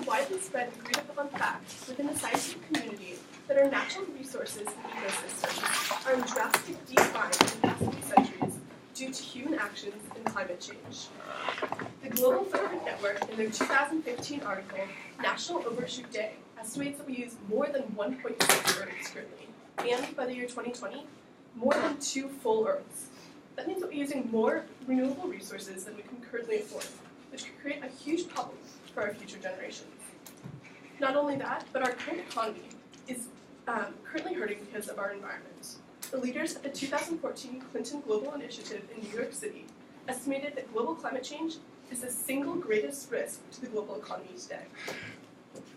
widely spread agreed upon fact within the scientific community that our natural resources and ecosystems are in drastic decline in the past few centuries due to human actions and climate change. The Global Footprint Network, in their 2015 article, National Overshoot Day, estimates that we use more than 1.6 Earths currently, and by the year 2020, more than 2 full Earths. That means that we're using more renewable resources than we can currently afford, which could create a huge problem for our future generations. Not only that, but our current economy is currently hurting because of our environment. The leaders at the 2014 Clinton Global Initiative in New York City estimated that global climate change is the single greatest risk to the global economy today.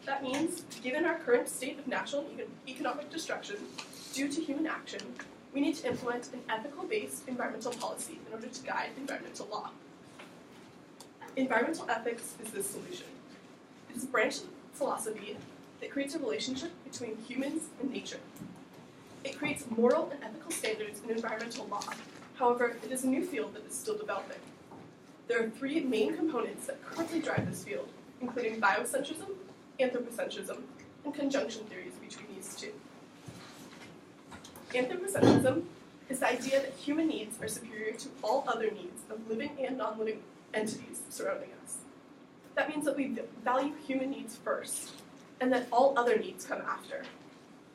That means, given our current state of natural and economic destruction due to human action, we need to implement an ethical-based environmental policy in order to guide environmental law. Environmental ethics is the solution. It is a branch of philosophy that creates a relationship between humans and nature. It creates moral and ethical standards in environmental law. However, it is a new field that is still developing. There are 3 main components that currently drive this field, including biocentrism, anthropocentrism, and conjunction theories between these 2. Anthropocentrism is the idea that human needs are superior to all other needs of living and non-living entities surrounding us. That means that we value human needs first, and that all other needs come after.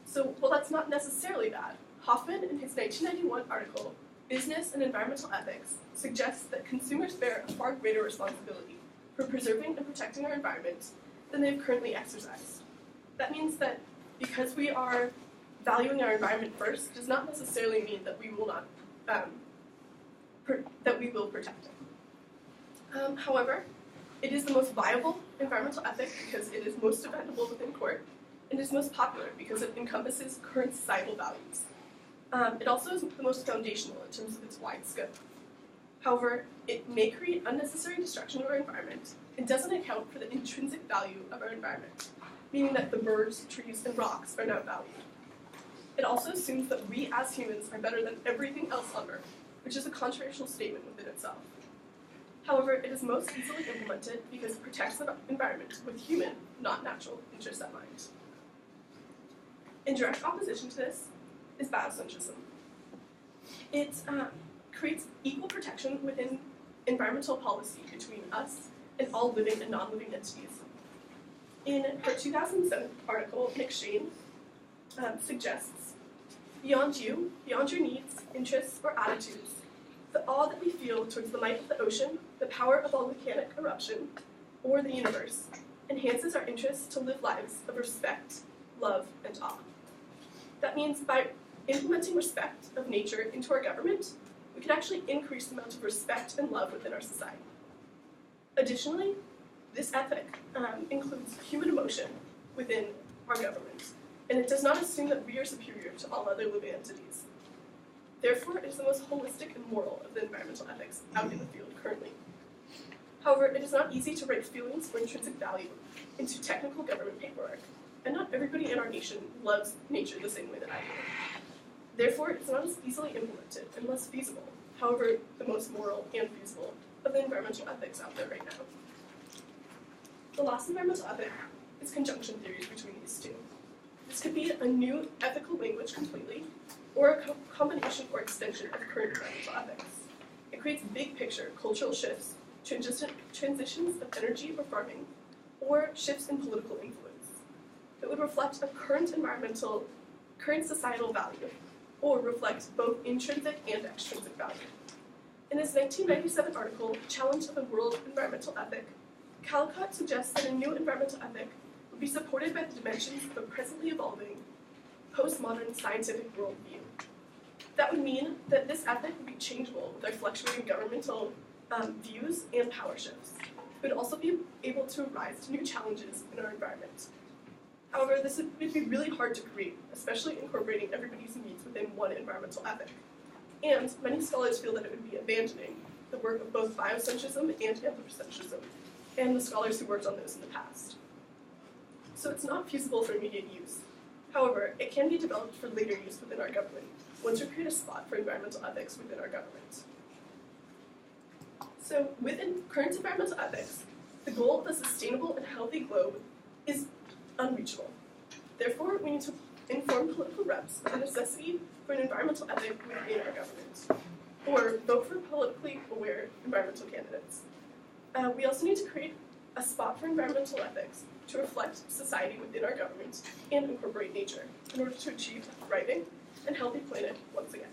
So, while that's not necessarily bad, Hoffman, in his 1991 article, Business and Environmental Ethics, suggests that consumers bear a far greater responsibility for preserving and protecting our environment than they've currently exercised. That means that because we are valuing our environment first does not necessarily mean that we will not protect it. However, it is the most viable environmental ethic because it is most defendable within court, and is most popular because it encompasses current societal values. It also is the most foundational in terms of its wide scope. However, it may create unnecessary destruction of our environment and doesn't account for the intrinsic value of our environment, meaning that the birds, trees, and rocks are not valued. It also assumes that we as humans are better than everything else on Earth, which is a controversial statement within itself. However, it is most easily implemented because it protects the environment with human, not natural, interests at mind. In direct opposition to this is biocentrism. It creates equal protection within environmental policy between us and all living and non-living entities. In her 2007 article, McShane suggests, beyond you, beyond your needs, interests, or attitudes, the awe that we feel towards the might of the ocean, the power of volcanic eruption, or the universe, enhances our interest to live lives of respect, love, and awe. That means by implementing respect of nature into our government, we can actually increase the amount of respect and love within our society. Additionally, this ethic includes human emotion within our government, and it does not assume that we are superior to all other living entities. Therefore, it is the most holistic and moral of the environmental ethics out in the field currently. However, it is not easy to write feelings or intrinsic value into technical government paperwork, and not everybody in our nation loves nature the same way that I do. Therefore, it is not as easily implemented and less feasible, however, the most moral and feasible of the environmental ethics out there right now. The last environmental ethic is conjunction theories between these 2. This could be a new ethical language completely, or a combination or extension of current environmental ethics. It creates big picture cultural shifts, transitions of energy or farming, or shifts in political influence. It would reflect a current societal value, or reflect both intrinsic and extrinsic value. In his 1997 article, Challenge of a World Environmental Ethic, Callcott suggests that a new environmental ethic would be supported by the dimensions of a presently evolving, postmodern scientific worldview. That would mean that this ethic would be changeable with our fluctuating governmental views and power shifts. It would also be able to rise to new challenges in our environment. However, this would be really hard to create, especially incorporating everybody's needs within one environmental ethic. And many scholars feel that it would be abandoning the work of both biocentrism and anthropocentrism, and the scholars who worked on those in the past. So it's not feasible for immediate use. However, it can be developed for later use within our government, once we create a spot for environmental ethics within our government. So within current environmental ethics, the goal of a sustainable and healthy globe is unreachable. Therefore, we need to inform political reps of the necessity for an environmental ethic within our government, or vote for politically aware environmental candidates. We also need to create a spot for environmental ethics to reflect society within our government and incorporate nature in order to achieve a thriving and healthy planet once again.